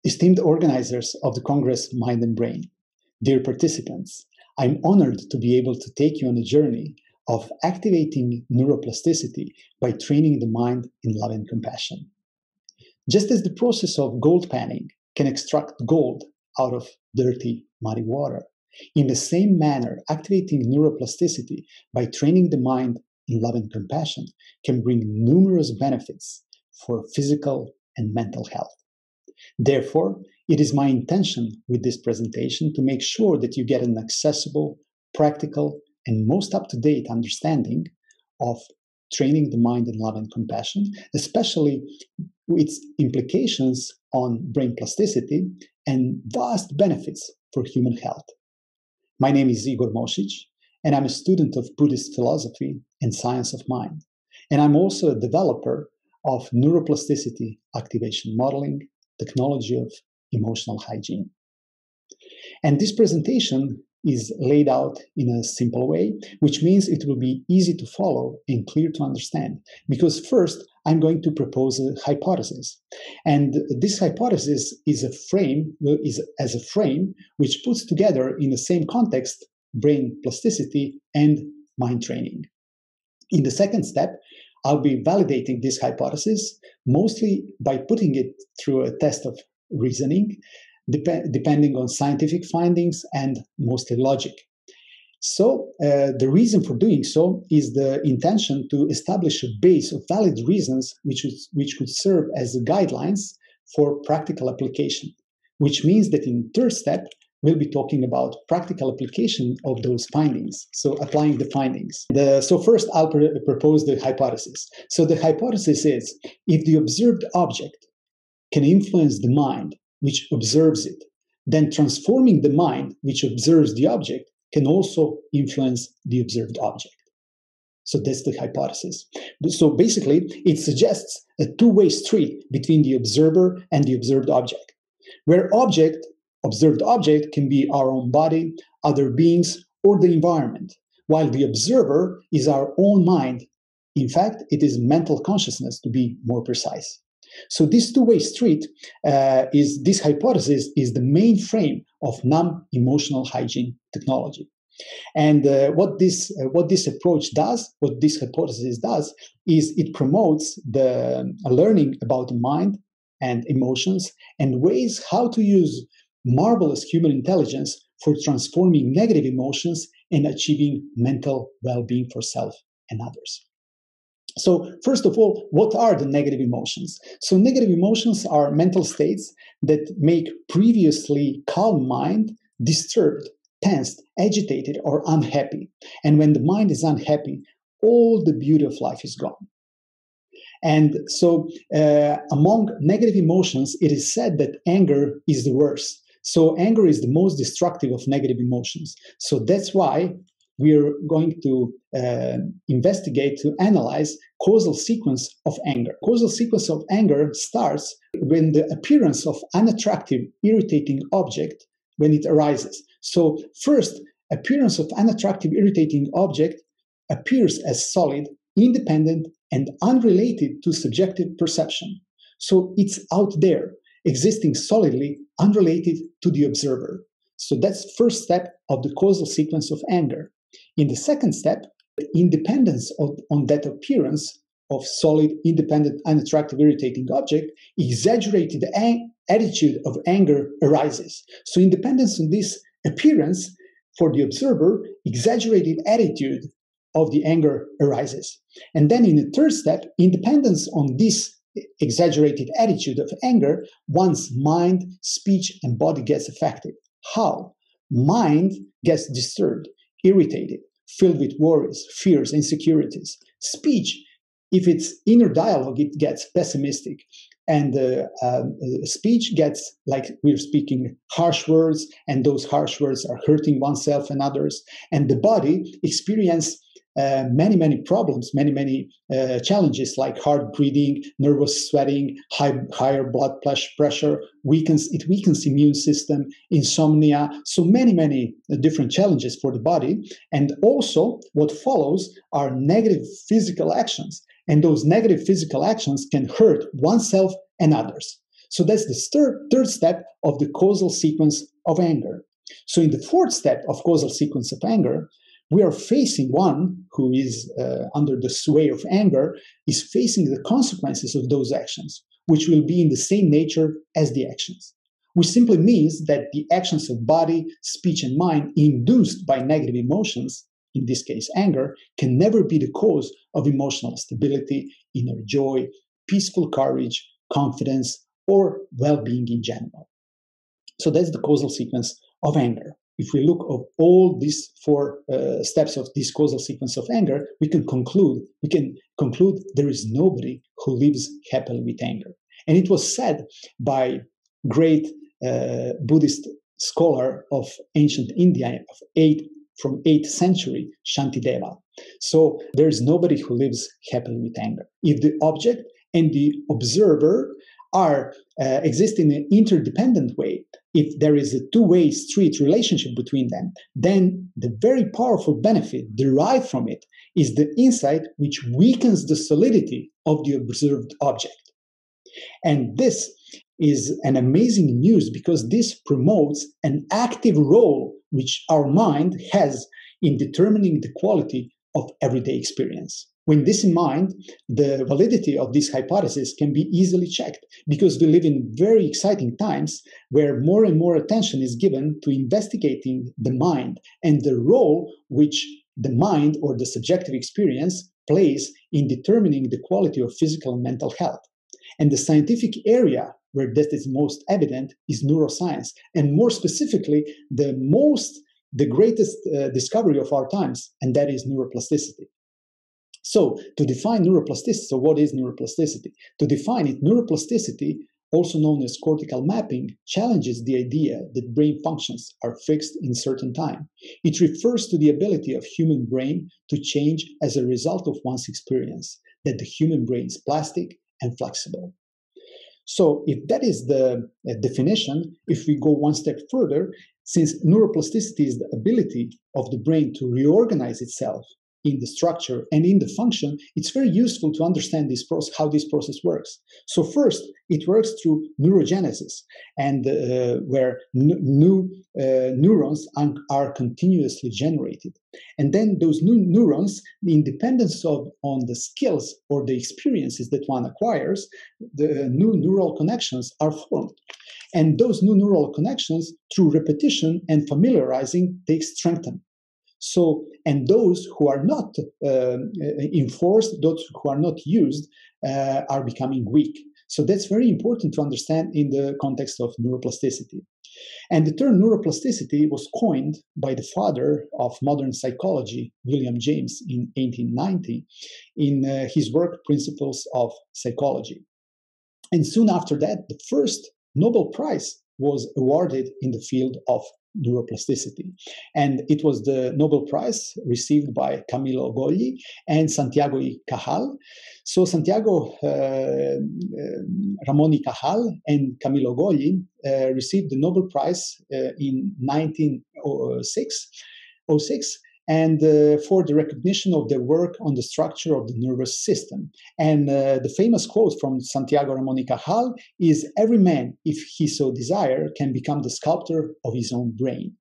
Esteemed organizers of the Congress Mind and Brain, dear participants, I'm honored to be able to take you on a journey of activating neuroplasticity by training the mind in love and compassion. Just as the process of gold panning can extract gold out of dirty, muddy water, in the same manner, activating neuroplasticity by training the mind in love and compassion can bring numerous benefits for physical and mental health. Therefore, it is my intention with this presentation to make sure that you get an accessible, practical, and most up-to-date understanding of training the mind in love and compassion, especially its implications on brain plasticity and vast benefits for human health. My name is Igor Mosic, and I'm a student of Buddhist philosophy and science of mind. And I'm also a developer of neuroplasticity activation modeling, technology of emotional hygiene. And this presentation is laid out in a simple way, which means it will be easy to follow and clear to understand. Because first, I'm going to propose a hypothesis. And this hypothesis is a frame which puts together in the same context brain plasticity and mind training. In the second step, I'll be validating this hypothesis, mostly by putting it through a test of reasoning, depending on scientific findings and mostly logic. So the reason for doing so is the intention to establish a base of valid reasons which could serve as guidelines for practical application, which means that in the third step, we'll be talking about practical application of those findings, so applying the findings. So first, I'll propose the hypothesis. So the hypothesis is, if the observed object can influence the mind which observes it, then transforming the mind which observes the object can also influence the observed object. So that's the hypothesis. So basically, it suggests a two-way street between the observer and the observed object, where observed object can be our own body, other beings, or the environment, while the observer is our own mind. In fact, it is mental consciousness, to be more precise. So this two-way street this hypothesis is the main frame of non-emotional hygiene technology. And what this approach does, what this hypothesis does, is it promotes the learning about the mind and emotions and ways how to use marvelous human intelligence for transforming negative emotions and achieving mental well-being for self and others. So first of all, what are the negative emotions? So negative emotions are mental states that make previously calm mind disturbed, tensed, agitated, or unhappy. And when the mind is unhappy, all the beauty of life is gone. And so among negative emotions, it is said that anger is the worst. So anger is the most destructive of negative emotions. So that's why we're going to investigate, to analyze causal sequence of anger. Causal sequence of anger starts when the appearance of unattractive, irritating object, when it arises. So first, appearance of unattractive, irritating object appears as solid, independent, and unrelated to subjective perception. So it's out there, existing solidly, unrelated to the observer. So that's the first step of the causal sequence of anger. In the second step, independence on that appearance of solid, independent, unattractive, irritating object, exaggerated attitude of anger arises. So independence on this appearance for the observer, exaggerated attitude of the anger arises. And then in the third step, independence on this exaggerated attitude of anger, one's mind, speech, and body gets affected. How? Mind gets disturbed, irritated, filled with worries, fears, insecurities. Speech, if it's inner dialogue, it gets pessimistic. And speech gets, like we're speaking, harsh words, and those harsh words are hurting oneself and others. And the body experiences many problems, many challenges like hard breathing, nervous sweating, higher blood pressure, weakens immune system, insomnia. So many different challenges for the body. And also what follows are negative physical actions. And those negative physical actions can hurt oneself and others. So that's the third step of the causal sequence of anger. So in the fourth step of causal sequence of anger, we are facing one who is under the sway of anger, is facing the consequences of those actions, which will be in the same nature as the actions. Which simply means that the actions of body, speech, and mind induced by negative emotions, in this case anger, can never be the cause of emotional stability, inner joy, peaceful courage, confidence, or well-being in general. So that's the causal sequence of anger. If we look at all these four steps of this causal sequence of anger, we can conclude there is nobody who lives happily with anger. And it was said by great Buddhist scholar of ancient India from 8th century, Shantideva. So there is nobody who lives happily with anger. If the object and the observer are exist in an interdependent way, if there is a two-way street relationship between them, then the very powerful benefit derived from it is the insight which weakens the solidity of the observed object. And this is an amazing news because this promotes an active role which our mind has in determining the quality of everyday experience. With this in mind, the validity of this hypothesis can be easily checked because we live in very exciting times where more and more attention is given to investigating the mind and the role which the mind or the subjective experience plays in determining the quality of physical and mental health. And the scientific area where that is most evident is neuroscience, and more specifically, the greatest discovery of our times, and that is neuroplasticity. So, to define neuroplasticity, so what is neuroplasticity? To define it, neuroplasticity, also known as cortical mapping, challenges the idea that brain functions are fixed in certain time. It refers to the ability of human brain to change as a result of one's experience, that the human brain is plastic and flexible. So if that is the definition, if we go one step further, since neuroplasticity is the ability of the brain to reorganize itself in the structure and in the function, it's very useful to understand this process, how this process works. So first, it works through neurogenesis, and where new neurons are continuously generated. And then those new neurons, in dependence on the skills or the experiences that one acquires, the new neural connections are formed. And those new neural connections, through repetition and familiarizing, they strengthen. So, and those who are not enforced, those who are not used, are becoming weak. So that's very important to understand in the context of neuroplasticity. And the term neuroplasticity was coined by the father of modern psychology, William James, in 1890, in his work Principles of Psychology. And soon after that, the first Nobel Prize was awarded in the field of neuroplasticity. And it was the Nobel Prize received by Camillo Golgi and Santiago y Cajal. So Santiago Ramón y Cajal and Camillo Golgi received the Nobel Prize in 1906, and for the recognition of their work on the structure of the nervous system. And the famous quote from Santiago Ramón y Cajal is, "Every man, if he so desire, can become the sculptor of his own brain."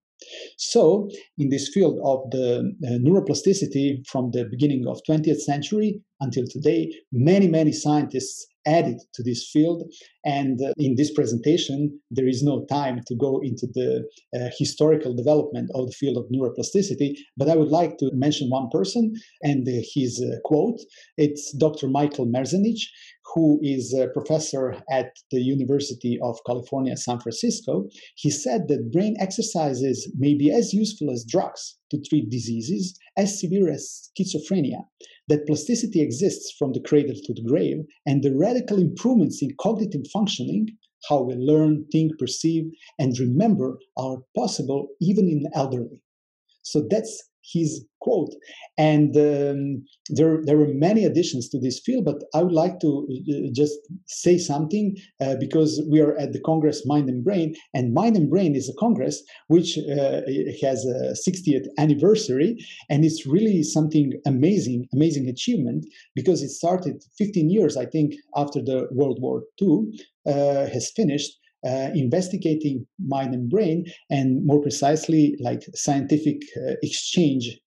So, in this field of the neuroplasticity from the beginning of 20th century until today, many scientists added to this field. And in this presentation, there is no time to go into the historical development of the field of neuroplasticity, but I would like to mention one person and his quote. It's Dr. Michael Merzenich, who is a professor at the University of California, San Francisco. He said that brain exercises may be as useful as drugs to treat diseases as severe as schizophrenia, that plasticity exists from the cradle to the grave, and the radical improvements in cognitive functioning, how we learn, think, perceive, and remember, are possible even in the elderly. So that's his quote. And there were many additions to this field, but I would like to just say something because we are at the Congress Mind and Brain, and Mind and Brain is a Congress which has a 60th anniversary, and it's really something amazing achievement, because it started 15 years, I think, after the World War II has finished, investigating mind and brain, and more precisely, like scientific exchange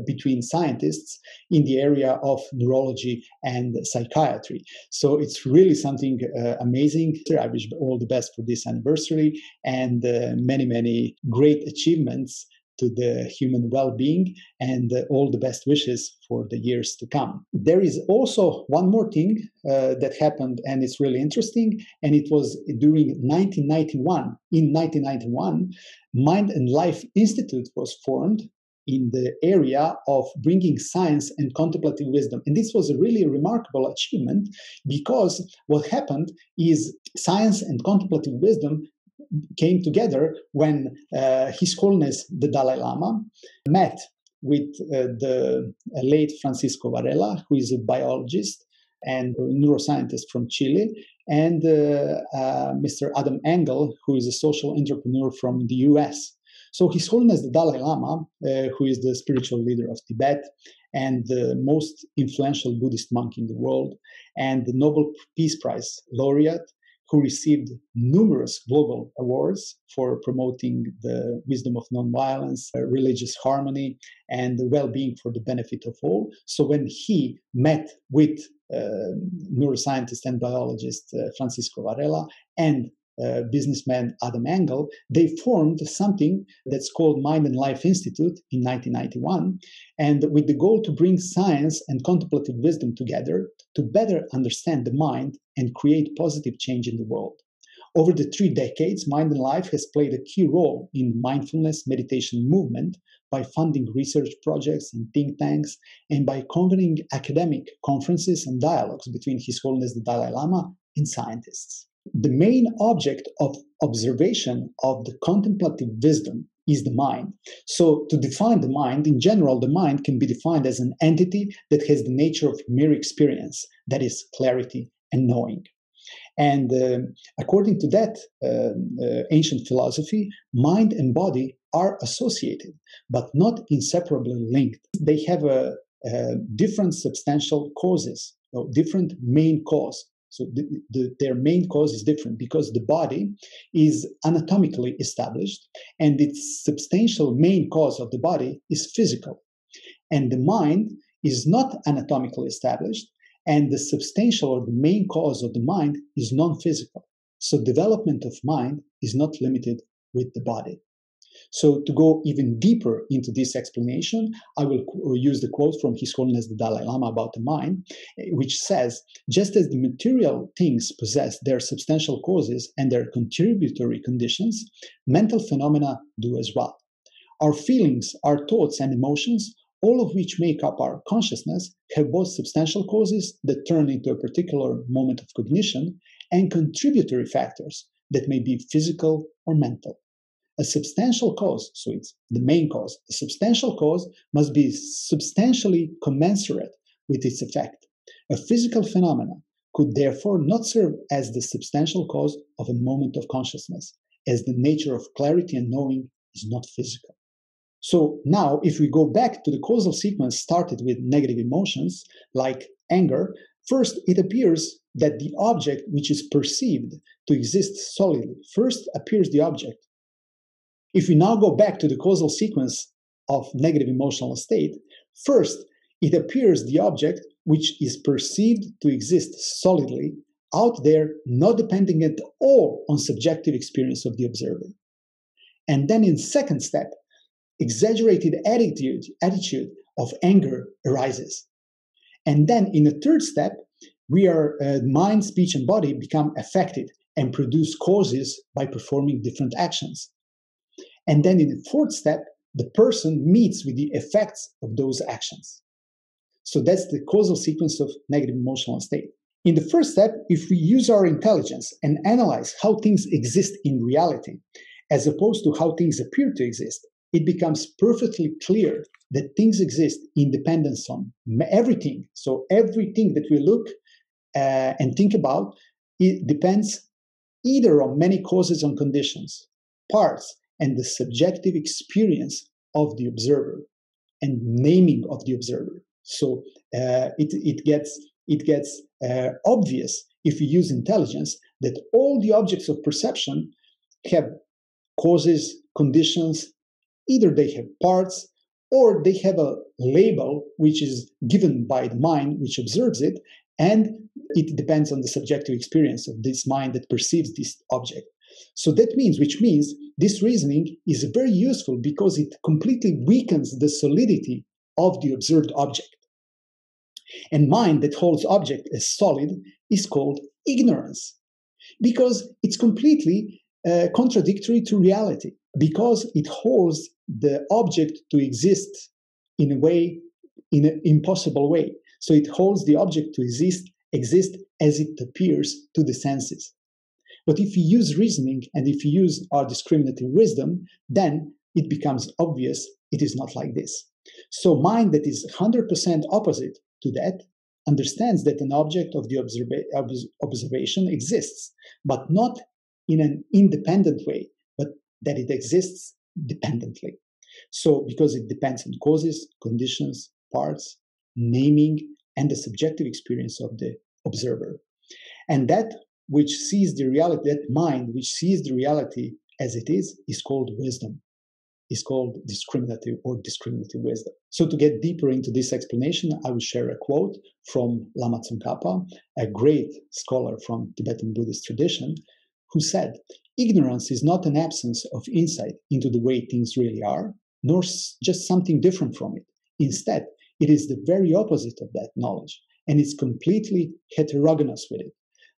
between scientists in the area of neurology and psychiatry. So it's really something amazing. I wish all the best for this anniversary, and many great achievements to the human well-being, and all the best wishes for the years to come. There is also one more thing that happened, and it's really interesting, and it was during 1991. In 1991, Mind and Life Institute was formed in the area of bringing science and contemplative wisdom. And this was a really remarkable achievement, because what happened is science and contemplative wisdom came together when His Holiness the Dalai Lama met with the late Francisco Varela, who is a biologist and neuroscientist from Chile, and Mr. Adam Engel, who is a social entrepreneur from the US. So His Holiness the Dalai Lama, who is the spiritual leader of Tibet and the most influential Buddhist monk in the world, and the Nobel Peace Prize laureate, who received numerous global awards for promoting the wisdom of nonviolence, religious harmony, and the well-being for the benefit of all. So when he met with neuroscientist and biologist Francisco Varela and businessman Adam Engel, they formed something that's called Mind and Life Institute in 1991, and with the goal to bring science and contemplative wisdom together to better understand the mind and create positive change in the world. Over the 3 decades, Mind and Life has played a key role in mindfulness meditation movement by funding research projects and think tanks, and by convening academic conferences and dialogues between His Holiness the Dalai Lama and scientists. The main object of observation of the contemplative wisdom is the mind. So to define the mind, in general, the mind can be defined as an entity that has the nature of mere experience, that is, clarity and knowing. And according to that ancient philosophy, mind and body are associated, but not inseparably linked. They have different substantial causes, different main cause. So their main cause is different, because the body is anatomically established, and its substantial main cause of the body is physical. And the mind is not anatomically established, and the substantial or the main cause of the mind is non-physical. So development of mind is not limited with the body. So to go even deeper into this explanation, I will use the quote from His Holiness the Dalai Lama about the mind, which says, just as the material things possess their substantial causes and their contributory conditions, mental phenomena do as well. Our feelings, our thoughts and emotions, all of which make up our consciousness, have both substantial causes that turn into a particular moment of cognition, and contributory factors that may be physical or mental. A substantial cause, so it's the main cause, a substantial cause must be substantially commensurate with its effect. A physical phenomenon could therefore not serve as the substantial cause of a moment of consciousness, as the nature of clarity and knowing is not physical. So now, if we go back to the causal sequence started with negative emotions, like anger, first it appears that the object which is perceived to exist solidly, first appears the object. If we now go back to the causal sequence of negative emotional state, first it appears the object which is perceived to exist solidly out there, not depending at all on subjective experience of the observer. And then in second step, exaggerated attitude of anger arises. And then in the third step, mind, speech, and body become affected and produce causes by performing different actions. And then in the fourth step, the person meets with the effects of those actions. So that's the causal sequence of negative emotional state. In the first step, if we use our intelligence and analyze how things exist in reality, as opposed to how things appear to exist, it becomes perfectly clear that things exist in dependence on everything. So everything that we look and think about, it depends either on many causes and conditions, parts, and the subjective experience of the observer and naming of the observer. So it gets obvious if we use intelligence that all the objects of perception have causes, conditions, either they have parts or they have a label which is given by the mind which observes it, and it depends on the subjective experience of this mind that perceives this object. So that means, which means this reasoning is very useful because it completely weakens the solidity of the observed object. And mind that holds object as solid is called ignorance, because it's completely contradictory to reality, because it holds the object to exist in a way, in an impossible way. So it holds the object to exist as it appears to the senses. But if we use reasoning and if we use our discriminative wisdom, then it becomes obvious it is not like this. So mind that is 100% opposite to that understands that an object of the observation exists, but not in an independent way, but that it exists dependently. So because it depends on causes, conditions, parts, naming, and the subjective experience of the observer. And that which sees the reality, that mind which sees the reality as it is called wisdom, is called discriminative or discriminative wisdom. So to get deeper into this explanation, I will share a quote from Lama Tsongkhapa, a great scholar from Tibetan Buddhist tradition, who said, "Ignorance is not an absence of insight into the way things really are, nor just something different from it. Instead, it is the very opposite of that knowledge, and it's completely heterogeneous with it.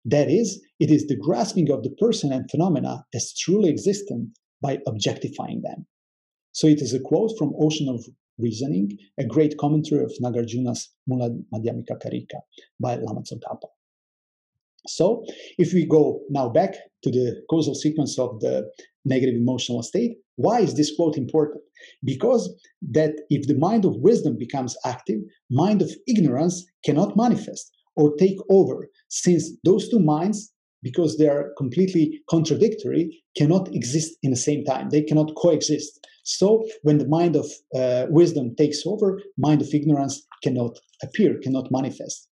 That is, it is the grasping of the person and phenomena as truly existent by objectifying them." So it is a quote from Ocean of Reasoning, a great commentary of Nagarjuna's Mula Madhyamika Karika by Lama Tsongkhapa. So if we go now back to the causal sequence of the negative emotional state, why is this quote important? Because that if the mind of wisdom becomes active, mind of ignorance cannot manifest or take over, since those two minds, because they are completely contradictory, cannot exist in the same time. They cannot coexist. So when the mind of wisdom takes over, mind of ignorance cannot appear, cannot manifest.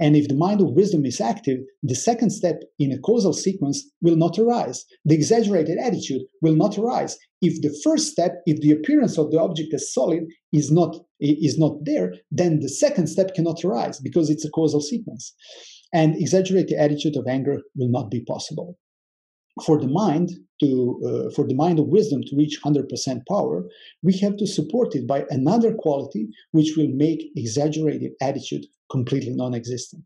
And if the mind of wisdom is active, the second step in a causal sequence will not arise. The exaggerated attitude will not arise. If the first step, if the appearance of the object as solid is not there, then the second step cannot arise because it's a causal sequence. And exaggerated attitude of anger will not be possible. For the mind of wisdom to reach 100% power, we have to support it by another quality which will make exaggerated attitude completely non-existent.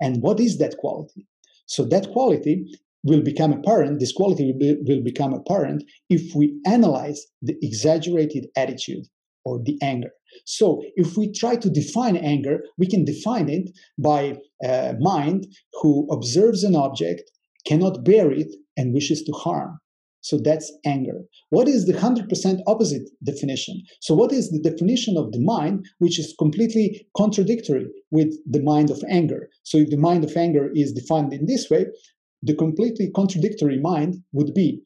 And what is that quality? So that quality will become apparent, this quality will become apparent if we analyze the exaggerated attitude or the anger. So if we try to define anger, we can define it by a mind who observes an object, cannot bear it, and wishes to harm. So that's anger. What is the 100% opposite definition? So what is the definition of the mind which is completely contradictory with the mind of anger? So if the mind of anger is defined in this way, the completely contradictory mind would be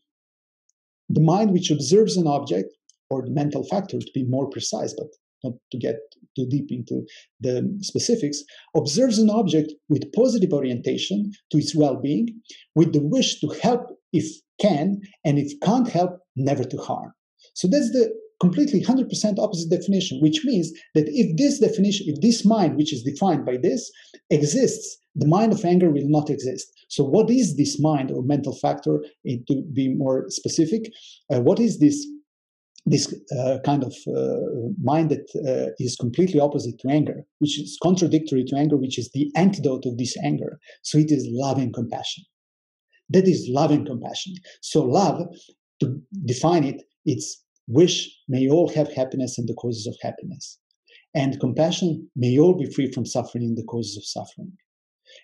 the mind which observes an object, or the mental factor to be more precise, but not to get too deep into the specifics, observes an object with positive orientation to its well-being, with the wish to help if can, and if can't help, never to harm. So that's the completely 100% opposite definition, which means that if this definition, if this mind, which is defined by this, exists, the mind of anger will not exist. So what is this mind or mental factor? To be more specific, what is this kind of mind that is completely opposite to anger, which is contradictory to anger, which is the antidote of this anger? So it is love and compassion. That is love and compassion. So love, to define it, it's wish may all have happiness and the causes of happiness. And compassion may all be free from suffering and the causes of suffering.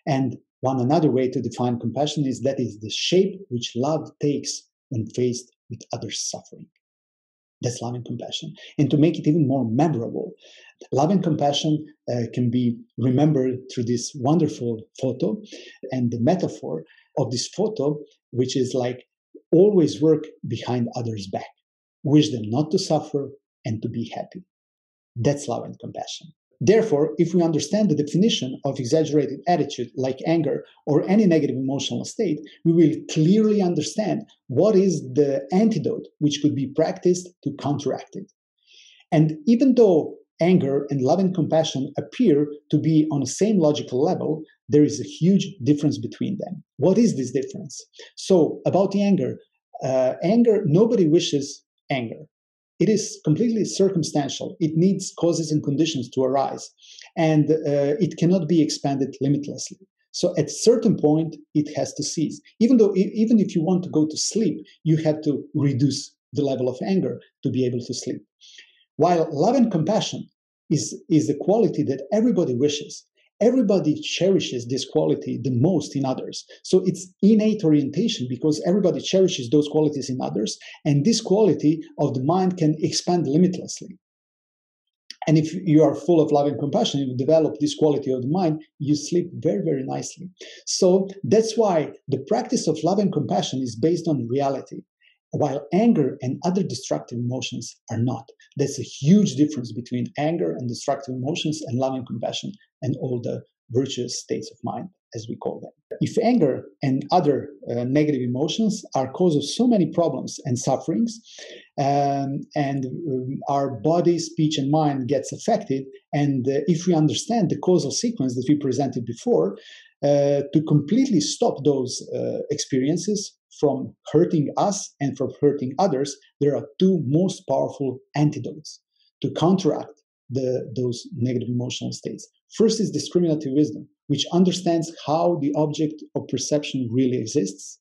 And another way to define compassion is that is the shape which love takes when faced with others' suffering. That's love and compassion. And to make it even more memorable, love and compassion can be remembered through this wonderful photo and the metaphor of this photo, which is like always work behind others' back, wish them not to suffer and to be happy. That's love and compassion. Therefore, if we understand the definition of exaggerated attitude like anger or any negative emotional state, we will clearly understand what is the antidote which could be practiced to counteract it. And even though anger and love and compassion appear to be on the same logical level, there is a huge difference between them. What is this difference? So about the anger, nobody wishes anger. It is completely circumstantial. It needs causes and conditions to arise, and it cannot be expanded limitlessly. So at a certain point, it has to cease. Even if you want to go to sleep, you have to reduce the level of anger to be able to sleep. While love and compassion is the quality that everybody wishes. Everybody cherishes this quality the most in others. So it's innate orientation because everybody cherishes those qualities in others, and this quality of the mind can expand limitlessly. And if you are full of love and compassion, you develop this quality of the mind, you sleep very, very nicely. So that's why the practice of love and compassion is based on reality, while anger and other destructive emotions are not. There's a huge difference between anger and destructive emotions and love and compassion and all the virtuous states of mind, as we call them. If anger and other negative emotions are cause of so many problems and sufferings, our body, speech, and mind gets affected, and if we understand the causal sequence that we presented before, to completely stop those experiences from hurting us and from hurting others, there are two most powerful antidotes to counteract those negative emotional states. First is discriminative wisdom, which understands how the object of perception really exists,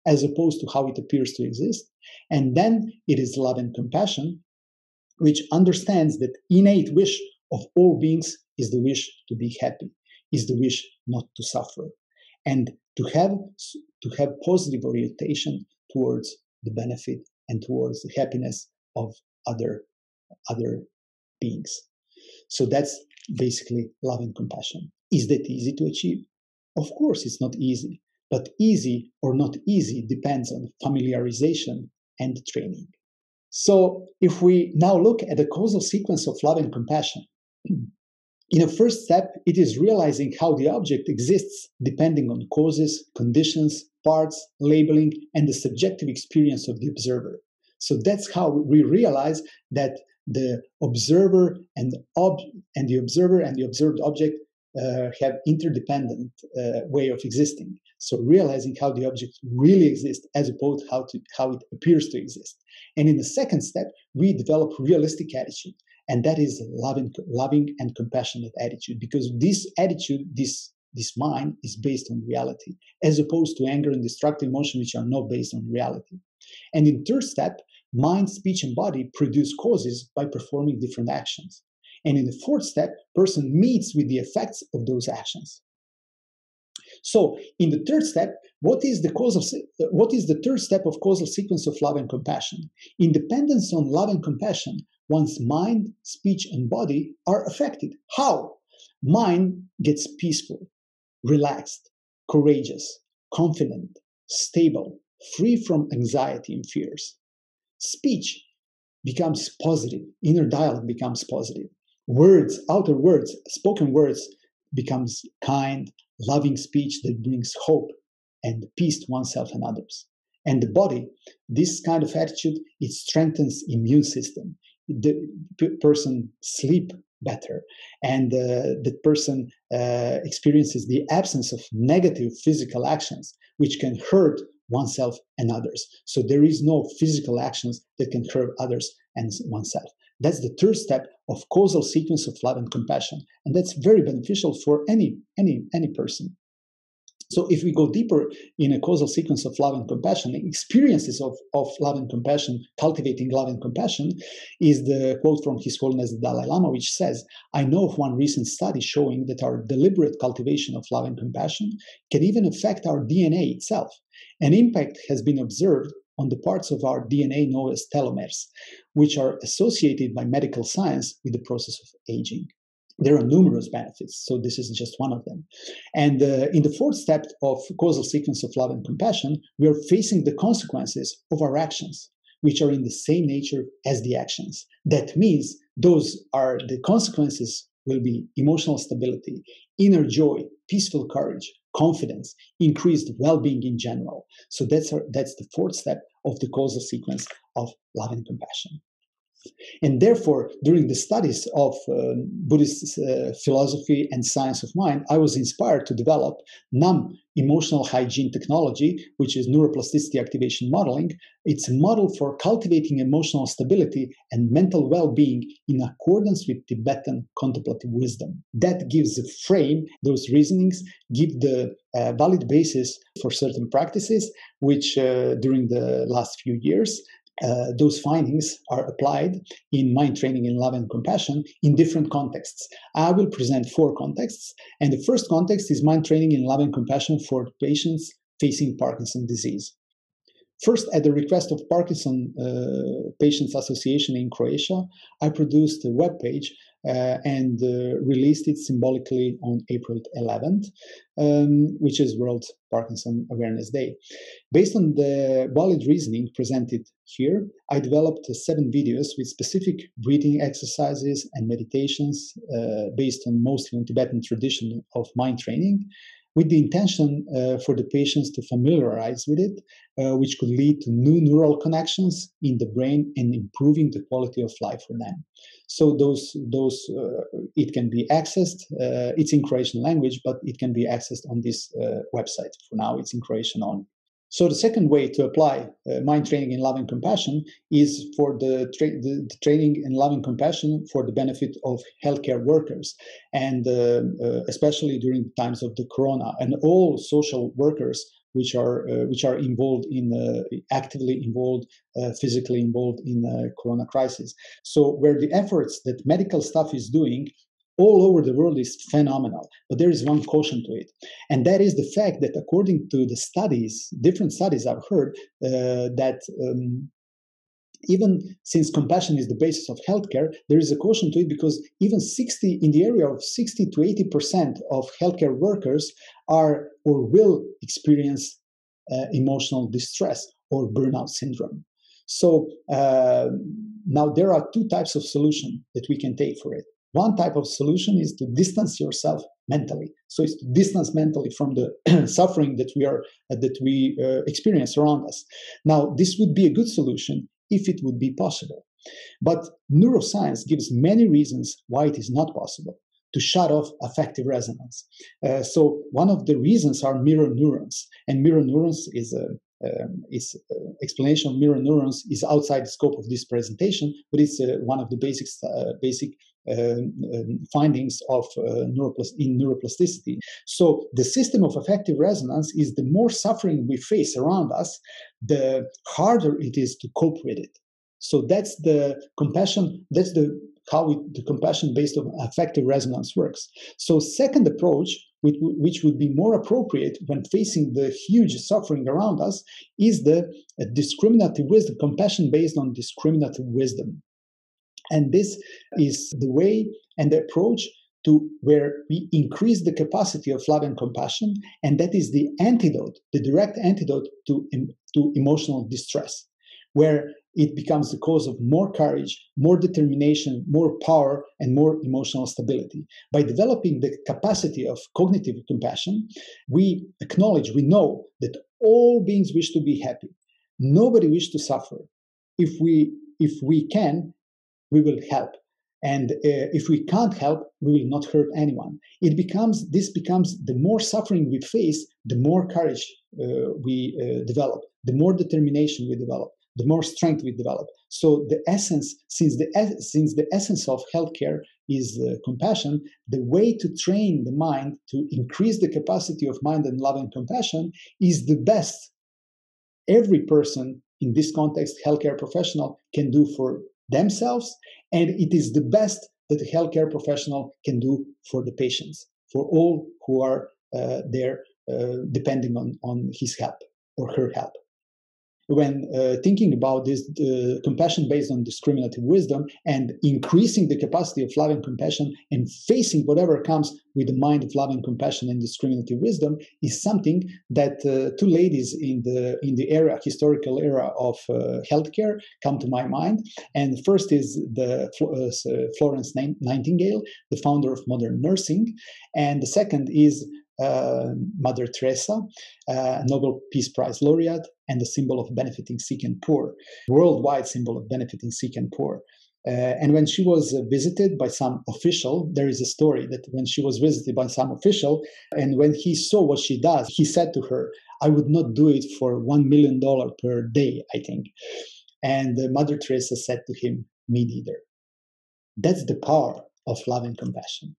as opposed to how it appears to exist. And then it is love and compassion, which understands that innate wish of all beings is the wish to be happy, is the wish not to suffer, and to have positive orientation towards the benefit and towards the happiness of other beings. So that's basically love and compassion. Is that easy to achieve? Of course, it's not easy, but easy or not easy depends on familiarization and training. So if we now look at the causal sequence of love and compassion, in a first step, it is realizing how the object exists depending on causes, conditions, parts, labeling, and the subjective experience of the observer. So that's how we realize that the observer and the observer and the observed object have interdependent way of existing. So realizing how the object really exists as opposed to how it appears to exist. And in the second step, we develop realistic attitude. And that is loving and compassionate attitude, because this attitude, this mind is based on reality, as opposed to anger and destructive emotion, which are not based on reality. And in third step, mind, speech, and body produce causes by performing different actions. And in the fourth step, person meets with the effects of those actions. So in the third step, what is the third step of causal sequence of love and compassion? In dependence on love and compassion, one's mind, speech, and body are affected. How? Mind gets peaceful, relaxed, courageous, confident, stable, free from anxiety and fears. Speech becomes positive, inner dialogue becomes positive. Words, outer words, spoken words becomes kind, loving speech that brings hope and peace to oneself and others. And the body, this kind of attitude, it strengthens immune system. The person sleep better, and the person experiences the absence of negative physical actions, which can hurt oneself and others. So there is no physical actions that can hurt others and oneself. That's the third step of causal sequence of love and compassion, and that's very beneficial for any person. So if we go deeper in a causal sequence of love and compassion, the experiences of love and compassion, cultivating love and compassion, is the quote from His Holiness the Dalai Lama, which says, "I know of one recent study showing that our deliberate cultivation of love and compassion can even affect our DNA itself. An impact has been observed on the parts of our DNA known as telomeres, which are associated by medical science with the process of aging. There are numerous benefits, so this is just one of them. And in the fourth step of causal sequence of love and compassion, we are facing the consequences of our actions, which are in the same nature as the actions. That means those are the consequences will be emotional stability, inner joy, peaceful courage, confidence, increased well-being in general. So that's the fourth step of the causal sequence of love and compassion. And therefore, during the studies of Buddhist philosophy and science of mind, I was inspired to develop non-emotional hygiene technology, which is neuroplasticity activation modeling. It's a model for cultivating emotional stability and mental well-being in accordance with Tibetan contemplative wisdom. That gives a frame, those reasonings give the valid basis for certain practices, which during the last few years, those findings are applied in mind training in love and compassion in different contexts. I will present 4 contexts, and the first context is mind training in love and compassion for patients facing Parkinson's disease. First, at the request of Parkinson Patients Association in Croatia, I produced a web page and released it symbolically on April 11th, which is World Parkinson Awareness Day. Based on the valid reasoning presented here, I developed 7 videos with specific breathing exercises and meditations based on mostly on Tibetan tradition of mind training, with the intention for the patients to familiarize with it, which could lead to new neural connections in the brain and improving the quality of life for them. So those it can be accessed. It's in Croatian language, but it can be accessed on this website. For now, it's in Croatian only. So the second way to apply mind training in love and compassion is for the training in love and compassion for the benefit of healthcare workers, and especially during times of the corona, and all social workers which are involved in actively involved, physically involved in the corona crisis. So where the efforts that medical staff is doing all over the world is phenomenal. But there is one caution to it. And that is the fact that according to the studies, different studies I've heard, that even since compassion is the basis of healthcare, there is a caution to it, because even in the area of 60 to 80% of healthcare workers are or will experience emotional distress or burnout syndrome. So now there are 2 types of solution that we can take for it. One type of solution is to distance yourself mentally. So it's to distance mentally from the suffering that we experience around us. Now, this would be a good solution if it would be possible. But neuroscience gives many reasons why it is not possible to shut off affective resonance. So one of the reasons are mirror neurons, and mirror neurons is explanation of mirror neurons is outside the scope of this presentation, but it's one of the basic findings of in neuroplasticity. So the system of affective resonance is the more suffering we face around us, the harder it is to cope with it. So that's the compassion, that's the compassion based on affective resonance works. So second approach, which would be more appropriate when facing the huge suffering around us, is the discriminative wisdom, compassion based on discriminative wisdom. And this is the way and the approach to where we increase the capacity of love and compassion, and that is the antidote, the direct antidote to emotional distress, where it becomes the cause of more courage, more determination, more power, and more emotional stability. By developing the capacity of cognitive compassion, we know that all beings wish to be happy. Nobody wishes to suffer. If we can, we will help. And if we can't help, we will not hurt anyone. This becomes the more suffering we face, the more courage we develop, the more determination we develop, the more strength we develop. So the essence, since the essence of healthcare is compassion, the way to train the mind to increase the capacity of mind and love and compassion is the best every person in this context, healthcare professional, can do for themselves, and it is the best that a healthcare professional can do for the patients, for all who are there depending on his help or her help. when thinking about this compassion based on discriminative wisdom and increasing the capacity of love and compassion and facing whatever comes with the mind of love and compassion and discriminative wisdom is something that two ladies in the historical era of healthcare come to my mind. And first is the Florence Nightingale, the founder of modern nursing, and the second is Mother Teresa, Nobel Peace Prize laureate, and the symbol of benefiting sick and poor, worldwide symbol of benefiting sick and poor. And when she was visited by some official, there is a story that when she was visited by some official, and when he saw what she does, he said to her, "I would not do it for $1 million per day, I think." And Mother Teresa said to him, "Me neither." That's the power of love and compassion.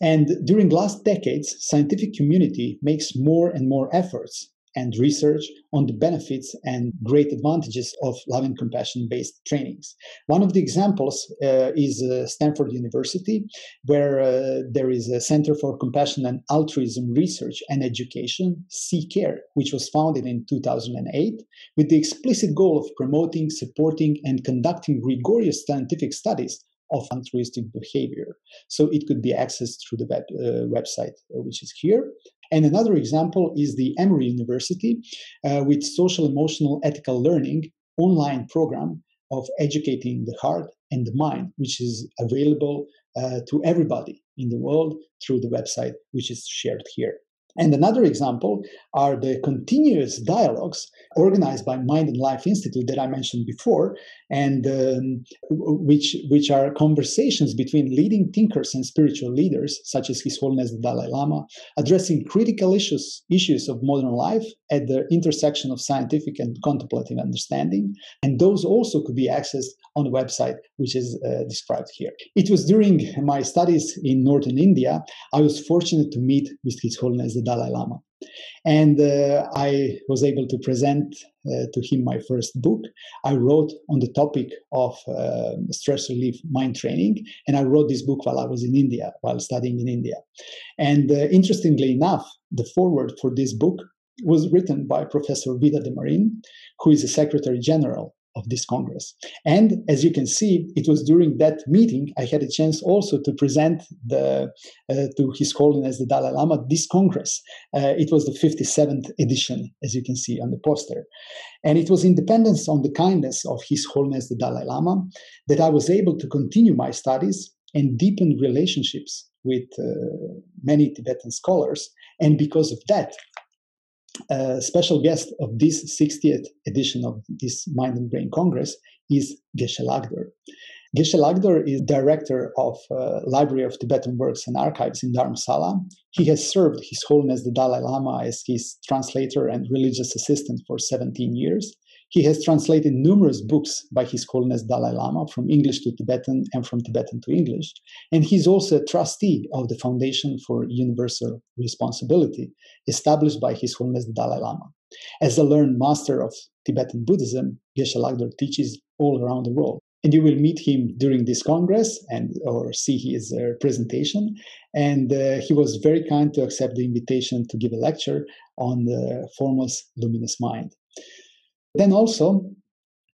And during last decades, scientific community makes more and more efforts and research on the benefits and great advantages of love and compassion-based trainings. One of the examples is Stanford University, where there is a Center for Compassion and Altruism Research and Education, CCARE, which was founded in 2008, with the explicit goal of promoting, supporting, and conducting rigorous scientific studies of altruistic behavior. So it could be accessed through the website, which is here. And another example is the Emory University with social, emotional, ethical learning online program of educating the heart and the mind, which is available to everybody in the world through the website, which is shared here. And another example are the continuous dialogues organized by Mind and Life Institute that I mentioned before, and which are conversations between leading thinkers and spiritual leaders, such as His Holiness the Dalai Lama, addressing critical issues of modern life at the intersection of scientific and contemplative understanding. And those also could be accessed on the website, which is described here. It was during my studies in northern India, I was fortunate to meet with His Holiness the Dalai Lama. And I was able to present to him my first book. I wrote on the topic of stress relief mind training, and I wrote this book while I was in India, while studying in India. And interestingly enough, the foreword for this book was written by Professor Vida de Marin, who is the Secretary General of this Congress. And as you can see, it was during that meeting I had a chance also to present to His Holiness the Dalai Lama this Congress. It was the 57th edition, as you can see on the poster. And it was in dependence on the kindness of His Holiness the Dalai Lama that I was able to continue my studies and deepen relationships with many Tibetan scholars. And because of that, a special guest of this 60th edition of this Mind and Brain Congress is Geshe Lagdor. Geshe Lagdor is director of Library of Tibetan Works and Archives in Dharamsala. He has served His Holiness the Dalai Lama as his translator and religious assistant for 17 years. He has translated numerous books by His Holiness Dalai Lama from English to Tibetan and from Tibetan to English. And he's also a trustee of the Foundation for Universal Responsibility, established by His Holiness the Dalai Lama. As a learned master of Tibetan Buddhism, Geshe Lagdor teaches all around the world. And you will meet him during this Congress or see his presentation. And he was very kind to accept the invitation to give a lecture on the formless luminous mind. Then also,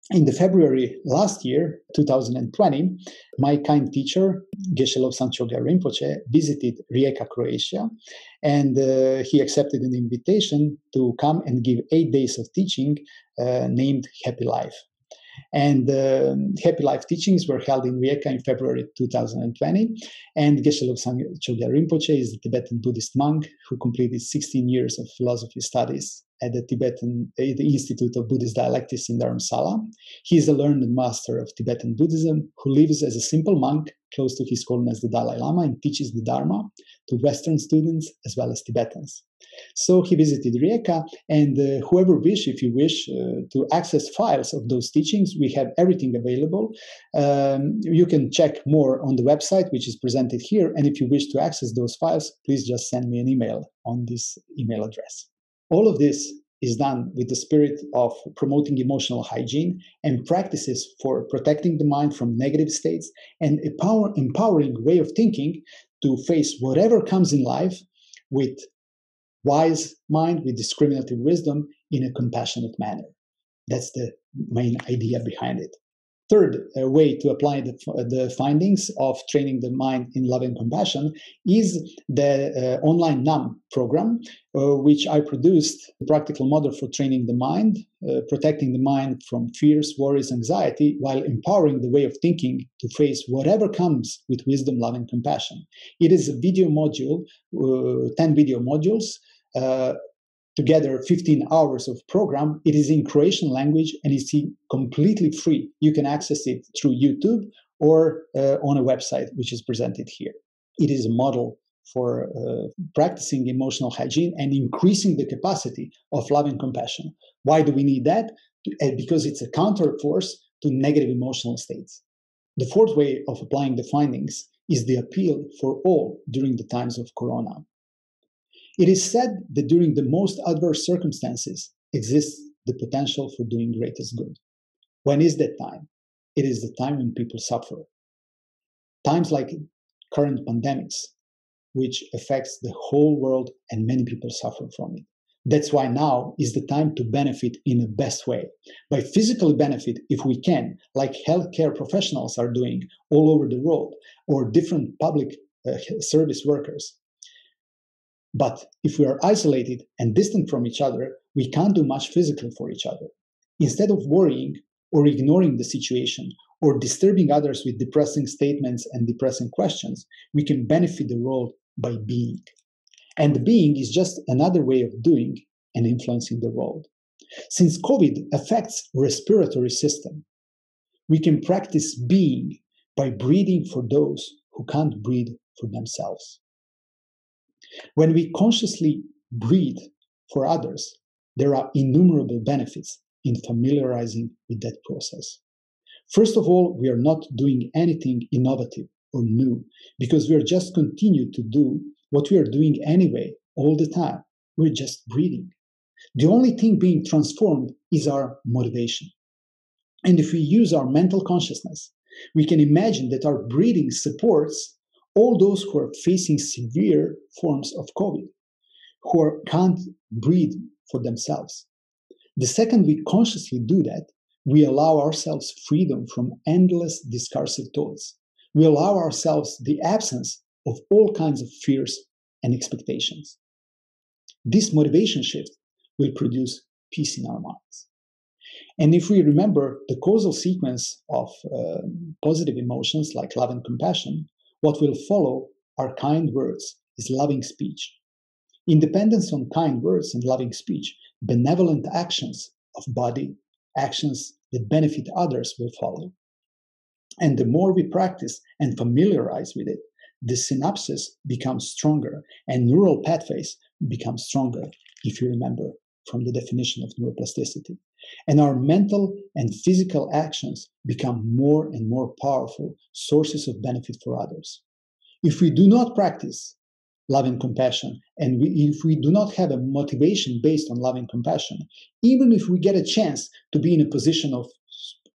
in the February last year, 2020, my kind teacher, Geshe Lobsang Chogyal Rinpoche, visited Rijeka, Croatia, and he accepted an invitation to come and give 8 days of teaching named Happy Life. And Happy Life teachings were held in Rijeka in February 2020. And Geshe Lobsang Chogyal Rinpoche is a Tibetan Buddhist monk who completed 16 years of philosophy studies at the Institute of Buddhist Dialectics in Dharamsala. He is a learned master of Tibetan Buddhism who lives as a simple monk close to His Holiness the Dalai Lama and teaches the Dharma to Western students as well as Tibetans. So he visited Rijeka, and whoever if you wish to access files of those teachings, we have everything available. You can check more on the website, which is presented here, and if you wish to access those files, please just send me an email on this email address. All of this is done with the spirit of promoting emotional hygiene and practices for protecting the mind from negative states and empowering way of thinking to face whatever comes in life with wise mind, with discriminative wisdom in a compassionate manner. That's the main idea behind it. Third way to apply the findings of training the mind in love and compassion is the online NUM program, which I produced, a practical model for training the mind, protecting the mind from fears, worries, anxiety, while empowering the way of thinking to face whatever comes with wisdom, love, and compassion. It is a video module, 10 video modules, together 15 hours of program. It is in Croatian language and it's completely free. You can access it through YouTube or on a website which is presented here. It is a model for practicing emotional hygiene and increasing the capacity of love and compassion. Why do we need that? Because it's a counterforce to negative emotional states. The fourth way of applying the findings is the appeal for all during the times of Corona. It is said that during the most adverse circumstances exists the potential for doing greatest good. When is that time? It is the time when people suffer. Times like current pandemics, which affects the whole world and many people suffer from it. That's why now is the time to benefit in the best way. By physically benefit, if we can, like healthcare professionals are doing all over the world, or different public service workers. But if we are isolated and distant from each other, we can't do much physically for each other. Instead of worrying or ignoring the situation or disturbing others with depressing statements and depressing questions, we can benefit the world by being. And the being is just another way of doing and influencing the world. Since COVID affects respiratory system, we can practice being by breathing for those who can't breathe for themselves. When we consciously breathe for others, there are innumerable benefits in familiarizing with that process. First of all, we are not doing anything innovative or new because we are just continue to do what we are doing anyway all the time. We're just breathing. The only thing being transformed is our motivation. And if we use our mental consciousness, we can imagine that our breathing supports all those who are facing severe forms of COVID, who can't breathe for themselves. The second we consciously do that, we allow ourselves freedom from endless discursive thoughts. We allow ourselves the absence of all kinds of fears and expectations. This motivation shift will produce peace in our minds. And if we remember the causal sequence of positive emotions like love and compassion, what will follow are kind words, is loving speech. Independence on kind words and loving speech, benevolent actions of body, actions that benefit others will follow. And the more we practice and familiarize with it, the synapses become stronger and neural pathways become stronger, if you remember from the definition of neuroplasticity. And our mental and physical actions become more and more powerful sources of benefit for others. If we do not practice love and compassion, and if we do not have a motivation based on love and compassion, even if we get a chance to be in a position of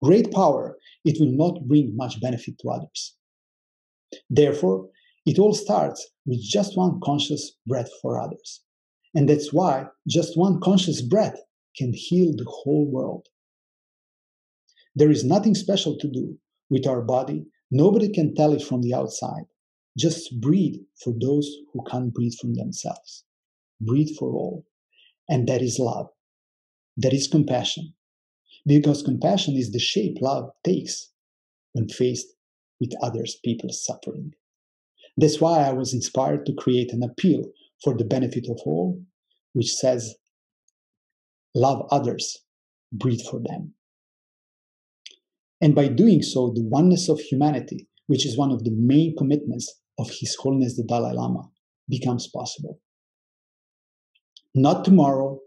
great power, it will not bring much benefit to others. Therefore, it all starts with just one conscious breath for others. And that's why just one conscious breath can heal the whole world. There is nothing special to do with our body. Nobody can tell it from the outside. Just breathe for those who can't breathe from themselves. Breathe for all. And that is love. That is compassion. Because compassion is the shape love takes when faced with others people's suffering. That's why I was inspired to create an appeal for the benefit of all, which says, love others, breathe for them. And by doing so, the oneness of humanity, which is one of the main commitments of His Holiness the Dalai Lama, becomes possible. Not tomorrow,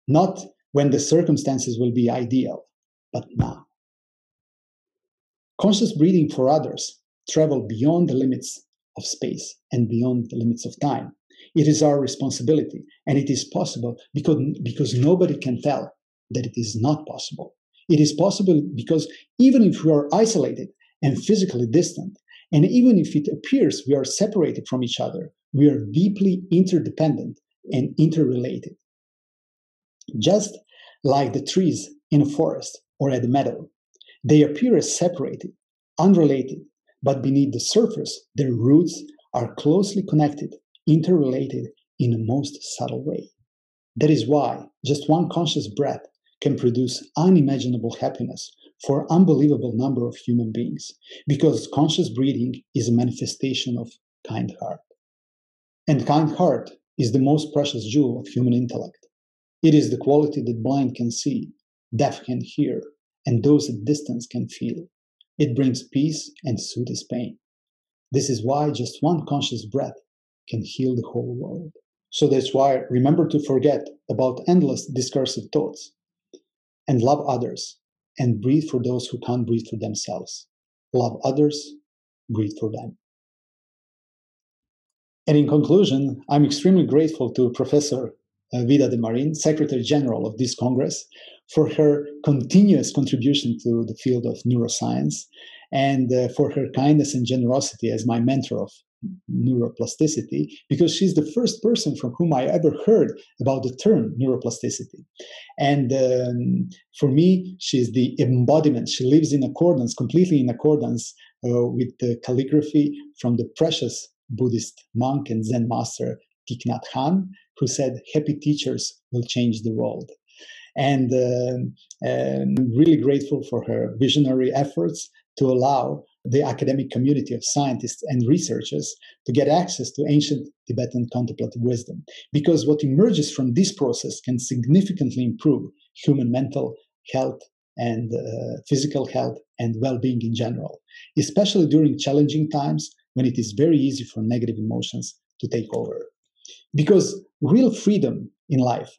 not when the circumstances will be ideal, but now. Conscious breathing for others travel beyond the limits of space and beyond the limits of time. It is our responsibility, and it is possible because nobody can tell that it is not possible. It is possible because even if we are isolated and physically distant, and even if it appears we are separated from each other, we are deeply interdependent and interrelated. Just like the trees in a forest, or at a meadow. They appear as separated, unrelated, but beneath the surface, their roots are closely connected, interrelated in a most subtle way. That is why just one conscious breath can produce unimaginable happiness for an unbelievable number of human beings, because conscious breathing is a manifestation of kind heart. And kind heart is the most precious jewel of human intellect. It is the quality that blind can see, deaf can hear, and those at distance can feel. It brings peace and soothes pain. This is why just one conscious breath can heal the whole world. So that's why remember to forget about endless discursive thoughts and love others and breathe for those who can't breathe for themselves. Love others, breathe for them. And in conclusion, I'm extremely grateful to Professor Vida de Marin, Secretary General of this Congress, for her continuous contribution to the field of neuroscience and for her kindness and generosity as my mentor of neuroplasticity, because she's the first person from whom I ever heard about the term neuroplasticity. And for me, she's the embodiment. She lives in accordance, completely in accordance with the calligraphy from the precious Buddhist monk and Zen master Thich Nhat Hanh, who said, "Happy teachers will change the world." And I'm really grateful for her visionary efforts to allow the academic community of scientists and researchers to get access to ancient Tibetan contemplative wisdom. Because what emerges from this process can significantly improve human mental health and physical health and well-being in general, especially during challenging times when it is very easy for negative emotions to take over. Because real freedom in life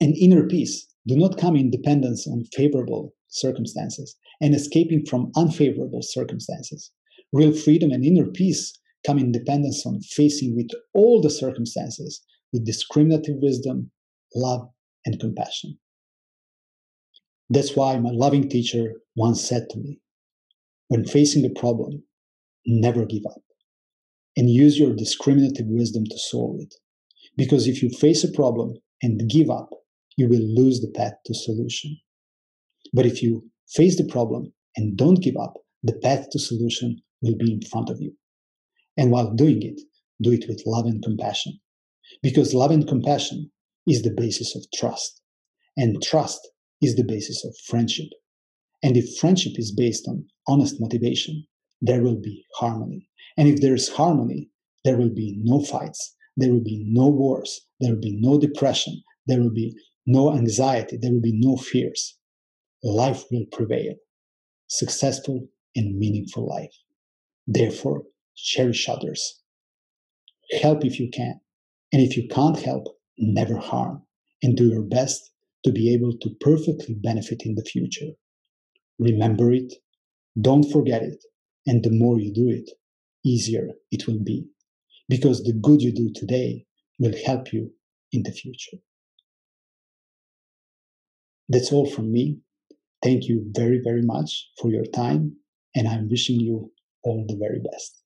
and inner peace do not come in dependence on favorable circumstances and escaping from unfavorable circumstances. Real freedom and inner peace come in dependence on facing with all the circumstances with discriminative wisdom, love, and compassion. That's why my loving teacher once said to me, when facing a problem, never give up and use your discriminative wisdom to solve it. Because if you face a problem and give up, you will lose the path to solution. But if you face the problem and don't give up, the path to solution will be in front of you. And while doing it, do it with love and compassion. Because love and compassion is the basis of trust. And trust is the basis of friendship. And if friendship is based on honest motivation, there will be harmony. And if there is harmony, there will be no fights, there will be no wars, there will be no depression, there will be no anxiety, there will be no fears. Life will prevail, successful and meaningful life. Therefore, cherish others. Help if you can. And if you can't help, never harm. And do your best to be able to perfectly benefit in the future. Remember it, don't forget it, and the more you do it, easier it will be. Because the good you do today will help you in the future. That's all from me. Thank you very, very much for your time, and I'm wishing you all the very best.